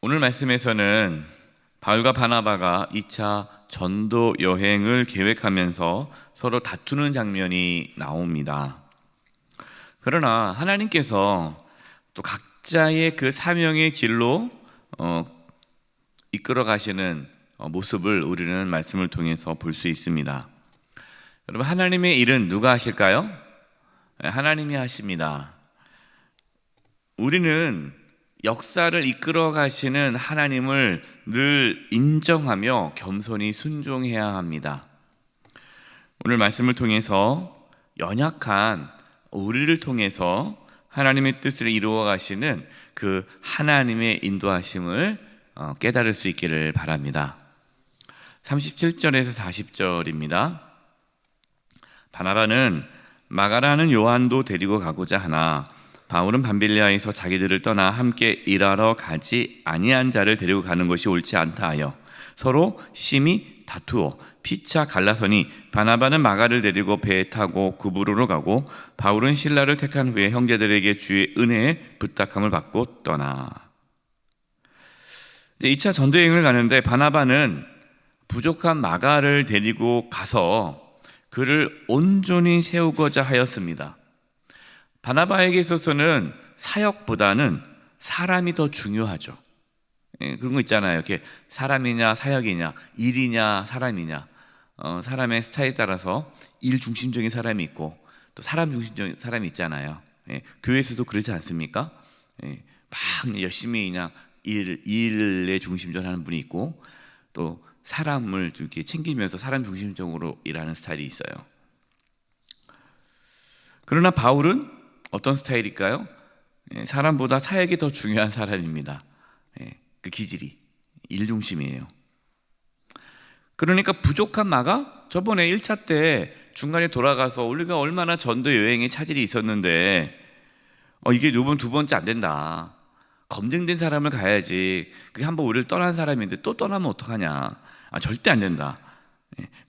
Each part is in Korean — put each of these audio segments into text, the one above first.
오늘 말씀에서는 바울과 바나바가 2차 전도 여행을 계획하면서 서로 다투는 장면이 나옵니다. 그러나 하나님께서 또 각자의 그 사명의 길로 이끌어 가시는 모습을 우리는 말씀을 통해서 볼 수 있습니다. 여러분, 하나님의 일은 누가 하실까요? 하나님이 하십니다. 우리는 역사를 이끌어 가시는 하나님을 늘 인정하며 겸손히 순종해야 합니다. 오늘 말씀을 통해서 연약한 우리를 통해서 하나님의 뜻을 이루어 가시는 그 하나님의 인도하심을 깨달을 수 있기를 바랍니다. 37절에서 40절입니다. 바나바는 마가라는 요한도 데리고 가고자 하나 바울은 밤빌리아에서 자기들을 떠나 함께 일하러 가지 아니한 자를 데리고 가는 것이 옳지 않다 하여 서로 심히 다투어 피차 갈라서니 바나바는 마가를 데리고 배에 타고 구브로로 가고 바울은 실라를 택한 후에 형제들에게 주의 은혜에 부탁함을 받고 떠나. 2차 전도여행을 가는데 바나바는 부족한 마가를 데리고 가서 그를 온전히 세우고자 하였습니다. 바나바에게 있어서는 사역보다는 사람이 더 중요하죠. 그런 거 있잖아요. 이렇게 사람이냐 사역이냐, 일이냐 사람이냐. 사람의 스타일에 따라서 일 중심적인 사람이 있고 또 사람 중심적인 사람이 있잖아요. 교회에서도 그러지 않습니까? 막 열심히 그냥 일에 중심적으로 하는 분이 있고 또 사람을 이렇게 챙기면서 사람 중심적으로 일하는 스타일이 있어요. 그러나 바울은 어떤 스타일일까요? 사람보다 사역이 더 중요한 사람입니다. 그 기질이 일 중심이에요. 그러니까 부족한 마가 저번에 1차 때 중간에 돌아가서 우리가 얼마나 전도 여행에 차질이 있었는데 이게 이번 두 번째 안 된다. 검증된 사람을 가야지. 그게 한번 우리를 떠난 사람인데 또 떠나면 어떡하냐. 절대 안 된다.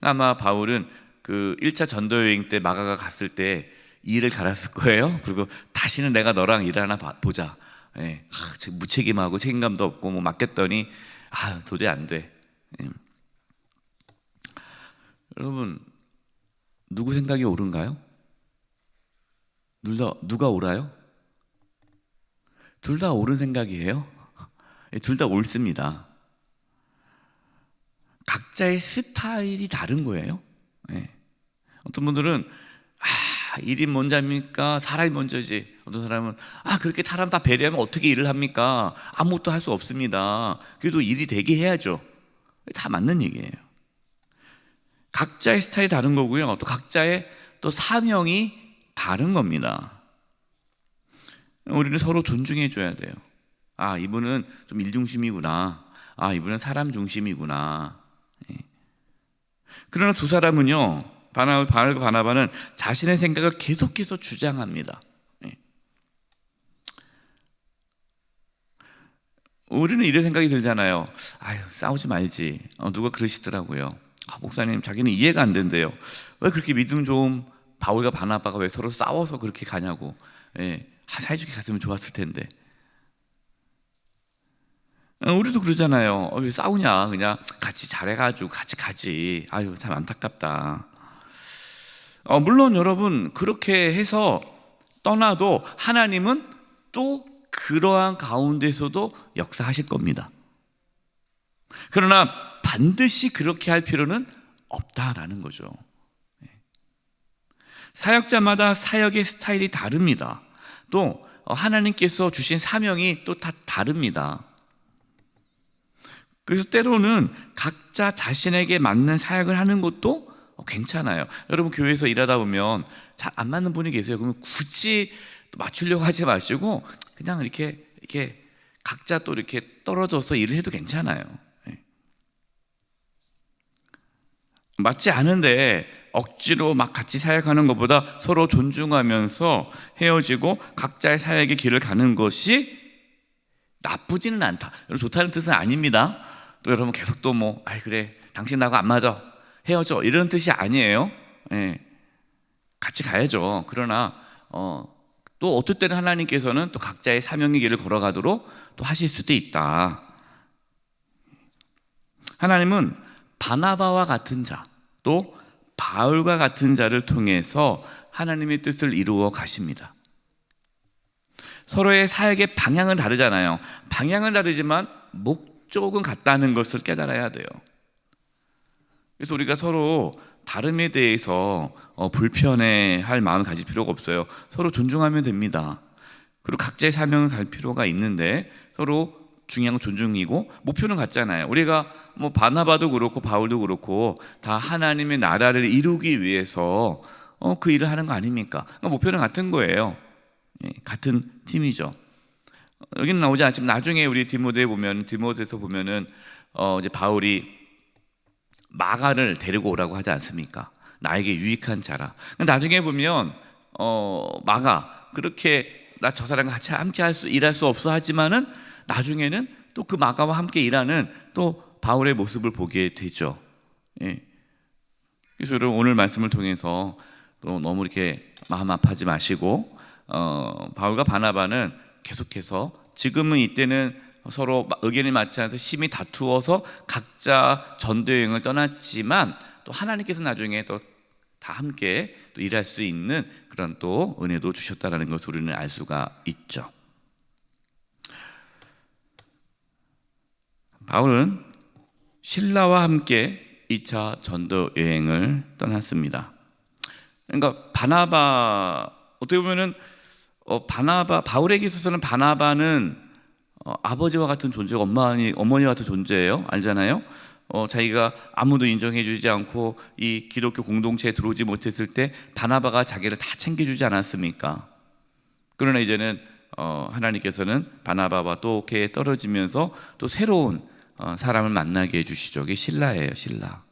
아마 바울은 그 1차 전도 여행 때 마가가 갔을 때 일을 갈았을 거예요. 그리고 다시는 내가 너랑 일 하나 보자. 무책임하고 책임감도 없고 뭐 맡겼더니 도저히 안 돼. 여러분, 누구 생각이 옳은가요? 누가 옳아요? 둘 다 옳은 생각이에요. 둘 다 옳습니다. 각자의 스타일이 다른 거예요. 어떤 분들은 일이 먼저입니까? 사람이 먼저지. 어떤 사람은 그렇게 사람 다 배려하면 어떻게 일을 합니까? 아무것도 할 수 없습니다. 그래도 일이 되게 해야죠. 다 맞는 얘기예요. 각자의 스타일이 다른 거고요. 또 각자의 또 사명이 다른 겁니다. 우리는 서로 존중해 줘야 돼요. 이분은 좀 일 중심이구나. 이분은 사람 중심이구나. 그러나 두 사람은요, 바울과 바나바는 자신의 생각을 계속해서 주장합니다. 우리는 이런 생각이 들잖아요. 싸우지 말지. 누가 그러시더라고요. 목사님, 자기는 이해가 안 된대요. 왜 그렇게 믿음 좋은 바울과 바나바가 왜 서로 싸워서 그렇게 가냐고. 사이좋게 갔으면 좋았을 텐데. 우리도 그러잖아요. 왜 싸우냐. 그냥 같이 잘해가지고 같이 가지. 참 안타깝다. 물론 여러분, 그렇게 해서 떠나도 하나님은 또 그러한 가운데서도 역사하실 겁니다. 그러나 반드시 그렇게 할 필요는 없다라는 거죠. 사역자마다 사역의 스타일이 다릅니다. 또 하나님께서 주신 사명이 또 다 다릅니다. 그래서 때로는 각자 자신에게 맞는 사역을 하는 것도 괜찮아요. 여러분, 교회에서 일하다 보면 잘 안 맞는 분이 계세요. 그러면 굳이 맞추려고 하지 마시고 그냥 이렇게 각자 또 이렇게 떨어져서 일을 해도 괜찮아요. 맞지 않은데 억지로 막 같이 사역하는 것보다 서로 존중하면서 헤어지고 각자의 사역의 길을 가는 것이 나쁘지는 않다. 여러분, 좋다는 뜻은 아닙니다. 또 여러분 계속 또 그래, 당신 나하고 안 맞아, 헤어져, 이런 뜻이 아니에요. 같이 가야죠. 그러나 또 어떨 때는 하나님께서는 또 각자의 사명의 길을 걸어가도록 또 하실 수도 있다. 하나님은 바나바와 같은 자, 또 바울과 같은 자를 통해서 하나님의 뜻을 이루어 가십니다. 서로의 사역의 방향은 다르잖아요. 방향은 다르지만 목적은 같다는 것을 깨달아야 돼요. 그래서 우리가 서로 다름에 대해서 불편해할 마음을 가질 필요가 없어요. 서로 존중하면 됩니다. 그리고 각자의 사명을 갈 필요가 있는데 서로 중요한 건 존중이고 목표는 같잖아요. 우리가 뭐 바나바도 그렇고 바울도 그렇고 다 하나님의 나라를 이루기 위해서 그 일을 하는 거 아닙니까? 그러니까 목표는 같은 거예요. 같은 팀이죠. 여기는 나오지 않지만 나중에 우리 디모데에서 보면은 이제 바울이 마가를 데리고 오라고 하지 않습니까? 나에게 유익한 자라. 나중에 보면 마가 그렇게 나 저 사람과 같이 함께 일할 수 없어 하지만은 나중에는 또 그 마가와 함께 일하는 또 바울의 모습을 보게 되죠. 그래서 여러분 오늘 말씀을 통해서 또 너무 이렇게 마음 아파하지 마시고 바울과 바나바는 계속해서 지금은 이때는 서로 의견이 맞지 않아서 심히 다투어서 각자 전도여행을 떠났지만 또 하나님께서 나중에 또 다 함께 또 일할 수 있는 그런 또 은혜도 주셨다라는 것을 우리는 알 수가 있죠. 바울은 실라와 함께 2차 전도 여행을 떠났습니다. 그러니까 어떻게 보면은 바울에게 있어서는 바나바는 아버지와 같은 존재고 어머니와 같은 존재예요. 알잖아요. 자기가 아무도 인정해주지 않고 이 기독교 공동체에 들어오지 못했을 때 바나바가 자기를 다 챙겨주지 않았습니까? 그러나 이제는 하나님께서는 바나바와 또 이렇게 떨어지면서 또 새로운 사람을 만나게 해주시죠. 그게 실라예요, 실라.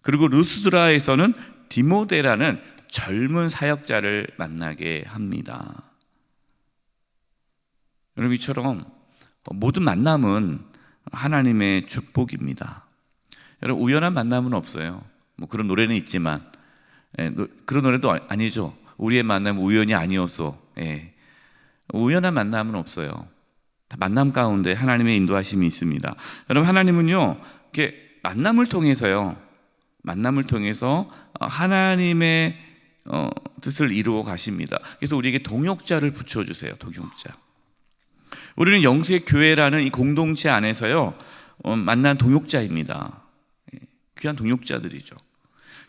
그리고 루스드라에서는 디모데라는 젊은 사역자를 만나게 합니다. 여러분, 이처럼 모든 만남은 하나님의 축복입니다. 여러분, 우연한 만남은 없어요. 뭐 그런 노래는 있지만 그런 노래도 아니죠. 우리의 만남은 우연이 아니었어. 우연한 만남은 없어요. 다 만남 가운데 하나님의 인도하심이 있습니다. 여러분, 하나님은요 이렇게 만남을 통해서 하나님의 뜻을 이루어 가십니다. 그래서 우리에게 동역자를 붙여주세요. 동역자. 우리는 영수의 교회라는 이 공동체 안에서요 만난 동역자입니다. 귀한 동역자들이죠.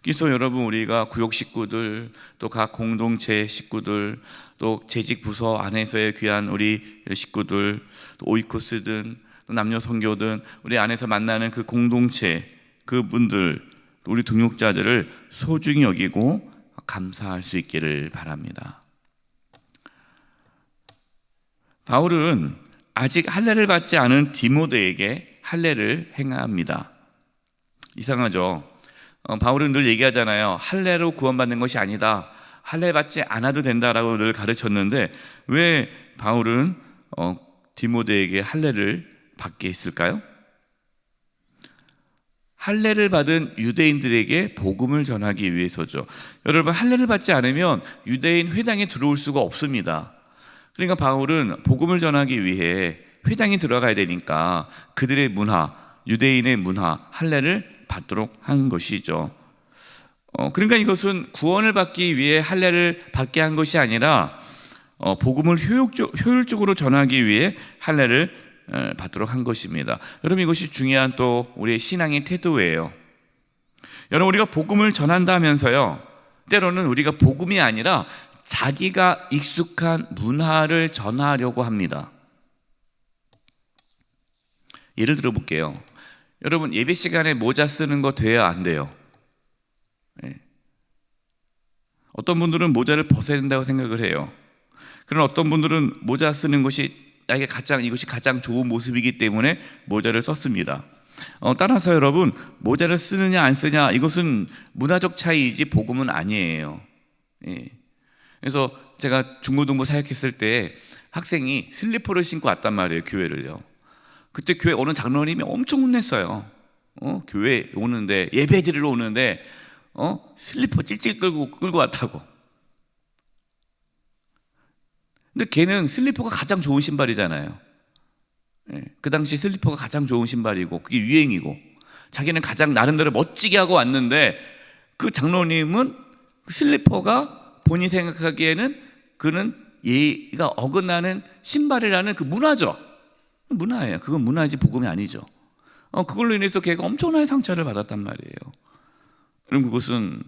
그래서 여러분, 우리가 구역 식구들, 또 각 공동체 식구들, 또 재직 부서 안에서의 귀한 우리 식구들, 또 오이코스든 또 남녀 선교든 우리 안에서 만나는 그 공동체, 그분들, 우리 동역자들을 소중히 여기고 감사할 수 있기를 바랍니다. 바울은 아직 할례를 받지 않은 디모데에게 할례를 행합니다. 이상하죠? 바울은 늘 얘기하잖아요. 할례로 구원받는 것이 아니다. 할례 받지 않아도 된다라고 늘 가르쳤는데 왜 바울은 디모데에게 할례를 받게 했을까요? 할례를 받은 유대인들에게 복음을 전하기 위해서죠. 여러분, 할례를 받지 않으면 유대인 회당에 들어올 수가 없습니다. 그러니까 바울은 복음을 전하기 위해 회당에 들어가야 되니까 그들의 문화, 유대인의 문화, 할례를 받도록 한 것이죠. 그러니까 이것은 구원을 받기 위해 할례를 받게 한 것이 아니라 복음을 효율적으로 전하기 위해 할례를 받도록 한 것입니다. 여러분, 이것이 중요한 또 우리의 신앙의 태도예요. 여러분, 우리가 복음을 전한다면서요 때로는 우리가 복음이 아니라 자기가 익숙한 문화를 전하려고 합니다. 예를 들어 볼게요. 여러분, 예배 시간에 모자 쓰는 거 돼야 안 돼요? 어떤 분들은 모자를 벗어야 된다고 생각을 해요. 그러나 어떤 분들은 모자 쓰는 것이 이것이 가장 좋은 모습이기 때문에 모자를 썼습니다. 따라서 여러분, 모자를 쓰느냐 안 쓰냐 이것은 문화적 차이이지 복음은 아니에요. 그래서 제가 중고등부 사역했을 때 학생이 슬리퍼를 신고 왔단 말이에요, 교회를요. 그때 교회 오는 장로님이 엄청 혼냈어요. 교회 오는데, 예배 드리러 오는데 슬리퍼 찔찔 끌고 왔다고. 근데 걔는 슬리퍼가 가장 좋은 신발이잖아요. 그 당시 슬리퍼가 가장 좋은 신발이고 그게 유행이고 자기는 가장 나름대로 멋지게 하고 왔는데 그 장로님은 그 슬리퍼가 본인이 생각하기에는 그는 예의가 어긋나는 신발이라는 그 문화죠. 문화예요. 그건 문화지 복음이 아니죠. 그걸로 인해서 걔가 엄청나게 상처를 받았단 말이에요. 그럼 그것은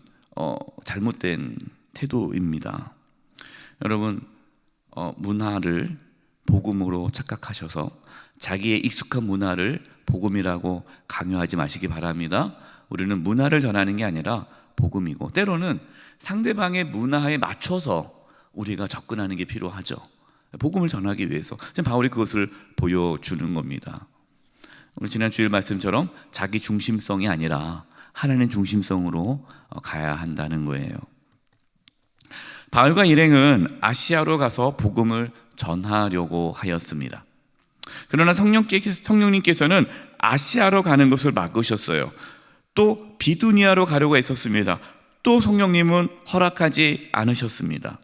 잘못된 태도입니다. 여러분, 문화를 복음으로 착각하셔서 자기의 익숙한 문화를 복음이라고 강요하지 마시기 바랍니다. 우리는 문화를 전하는 게 아니라 복음이고, 때로는 상대방의 문화에 맞춰서 우리가 접근하는 게 필요하죠. 복음을 전하기 위해서. 지금 바울이 그것을 보여주는 겁니다. 우리 지난 주일 말씀처럼 자기 중심성이 아니라 하나님 중심성으로 가야 한다는 거예요. 바울과 일행은 아시아로 가서 복음을 전하려고 하였습니다. 그러나 성령님께서는 아시아로 가는 것을 막으셨어요. 또 비두니아로 가려고 했었습니다. 또 성령님은 허락하지 않으셨습니다.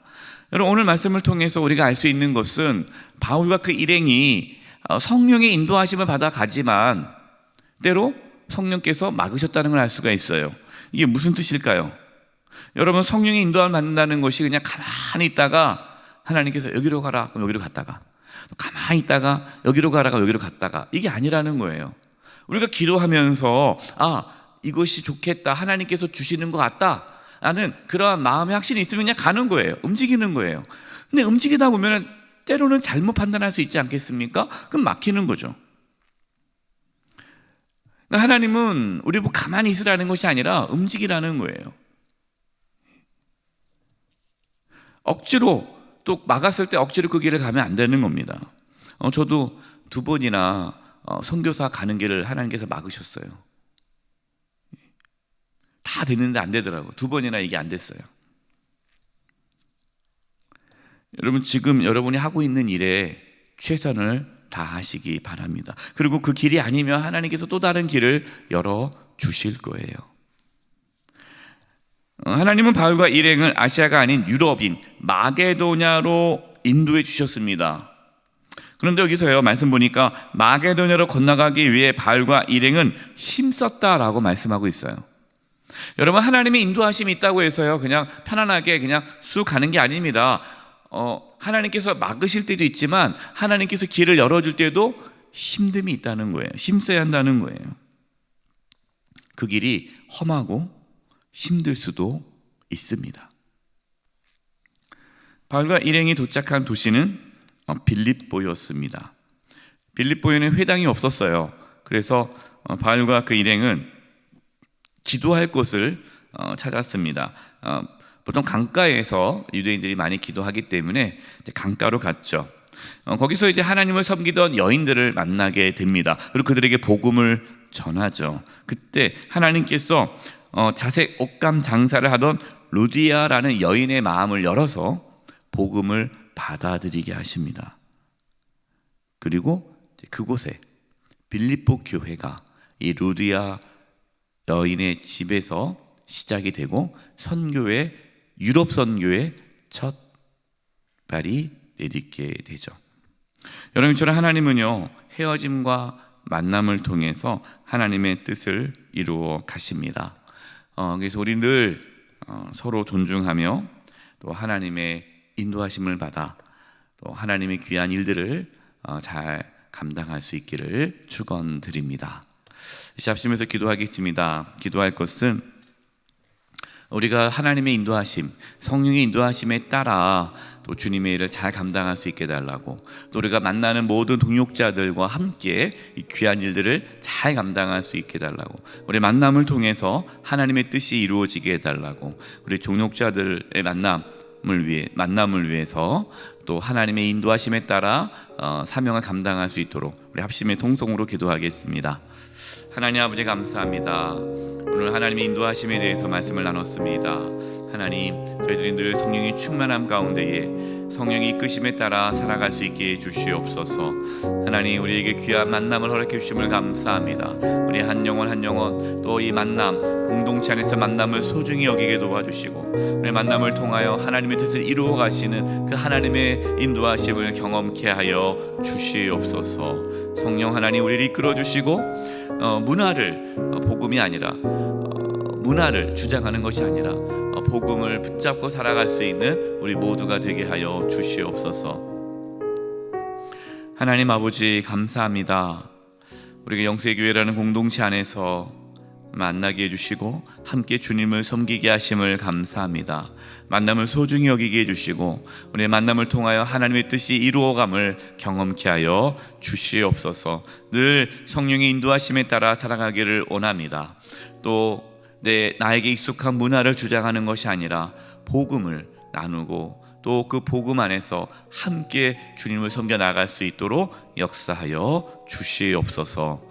여러분, 오늘 말씀을 통해서 우리가 알 수 있는 것은 바울과 그 일행이 성령의 인도하심을 받아 가지만 때로 성령께서 막으셨다는 걸 알 수가 있어요. 이게 무슨 뜻일까요? 여러분, 성령의 인도함을 받는다는 것이 그냥 가만히 있다가 하나님께서 여기로 가라 그럼 여기로 갔다가, 가만히 있다가 여기로 가라 그럼 여기로 갔다가, 이게 아니라는 거예요. 우리가 기도하면서 이것이 좋겠다, 하나님께서 주시는 것 같다 라는 그러한 마음의 확신이 있으면 그냥 가는 거예요. 움직이는 거예요. 근데 움직이다 보면 때로는 잘못 판단할 수 있지 않겠습니까? 그럼 막히는 거죠. 그러니까 하나님은 우리 보고 가만히 있으라는 것이 아니라 움직이라는 거예요. 억지로 또 막았을 때 억지로 그 길을 가면 안 되는 겁니다. 저도 2번이나 선교사 가는 길을 하나님께서 막으셨어요. 다 됐는데 안 되더라고요. 2번이나 이게 안 됐어요. 여러분, 지금 여러분이 하고 있는 일에 최선을 다하시기 바랍니다. 그리고 그 길이 아니면 하나님께서 또 다른 길을 열어주실 거예요. 하나님은 바울과 일행을 아시아가 아닌 유럽인 마게도냐로 인도해 주셨습니다. 그런데 여기서요, 말씀 보니까 마게도냐로 건너가기 위해 바울과 일행은 힘썼다라고 말씀하고 있어요. 여러분, 하나님의 인도하심이 있다고 해서요 그냥 편안하게 그냥 쑥 가는 게 아닙니다. 하나님께서 막으실 때도 있지만 하나님께서 길을 열어줄 때도 힘듦이 있다는 거예요. 힘써야 한다는 거예요. 그 길이 험하고 힘들 수도 있습니다. 바울과 일행이 도착한 도시는 빌립보였습니다. 빌립보에는 회당이 없었어요. 그래서 바울과 그 일행은 기도할 곳을 찾았습니다. 보통 강가에서 유대인들이 많이 기도하기 때문에 강가로 갔죠. 거기서 이제 하나님을 섬기던 여인들을 만나게 됩니다. 그리고 그들에게 복음을 전하죠. 그때 하나님께서 자색 옷감 장사를 하던 루디아라는 여인의 마음을 열어서 복음을 받아들이게 하십니다. 그리고 그곳에 빌립보 교회가 이 루디아 여인의 집에서 시작이 되고 유럽 선교의 첫 발이 내딛게 되죠. 여러분처럼 하나님은요, 헤어짐과 만남을 통해서 하나님의 뜻을 이루어 가십니다. 그래서 우리 늘 서로 존중하며 또 하나님의 인도하심을 받아 또 하나님의 귀한 일들을 잘 감당할 수 있기를 축원드립니다. 잡시면서 기도하겠습니다. 기도할 것은 우리가 하나님의 인도하심, 성령의 인도하심에 따라 또 주님의 일을 잘 감당할 수 있게 해달라고, 또 우리가 만나는 모든 동역자들과 함께 이 귀한 일들을 잘 감당할 수 있게 해달라고, 우리 만남을 통해서 하나님의 뜻이 이루어지게 해달라고, 우리 동역자들의 만남을 위해서 또 하나님의 인도하심에 따라 사명을 감당할 수 있도록 우리 합심의 통성으로 기도하겠습니다. 하나님 아버지, 감사합니다. 오늘 하나님의 인도하심에 대해서 말씀을 나눴습니다. 하나님, 저희들이 늘 성령의 충만함 가운데에 성령의 이끄심에 따라 살아갈 수 있게 해주시옵소서. 하나님, 우리에게 귀한 만남을 허락해 주심을 감사합니다. 우리 한 영혼 한 영혼 또 이 만남, 공동체 안에서 만남을 소중히 여기게 도와주시고, 우리 만남을 통하여 하나님의 뜻을 이루어 가시는 그 하나님의 인도하심을 경험케 하여 주시옵소서. 성령 하나님 우리를 이끌어 주시고 문화를 복음이 아니라 문화를 주장하는 것이 아니라 복음을 붙잡고 살아갈 수 있는 우리 모두가 되게 하여 주시옵소서. 하나님 아버지 감사합니다. 우리가 영수의 교회라는 공동체 안에서 만나게 해주시고 함께 주님을 섬기게 하심을 감사합니다. 만남을 소중히 여기게 해주시고 우리의 만남을 통하여 하나님의 뜻이 이루어감을 경험케 하여 주시옵소서. 늘 성령의 인도하심에 따라 살아가기를 원합니다. 또 나에게 익숙한 문화를 주장하는 것이 아니라 복음을 나누고 또 그 복음 안에서 함께 주님을 섬겨 나갈 수 있도록 역사하여 주시옵소서.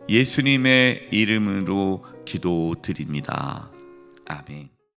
예수님의 이름으로 기도드립니다. 아멘.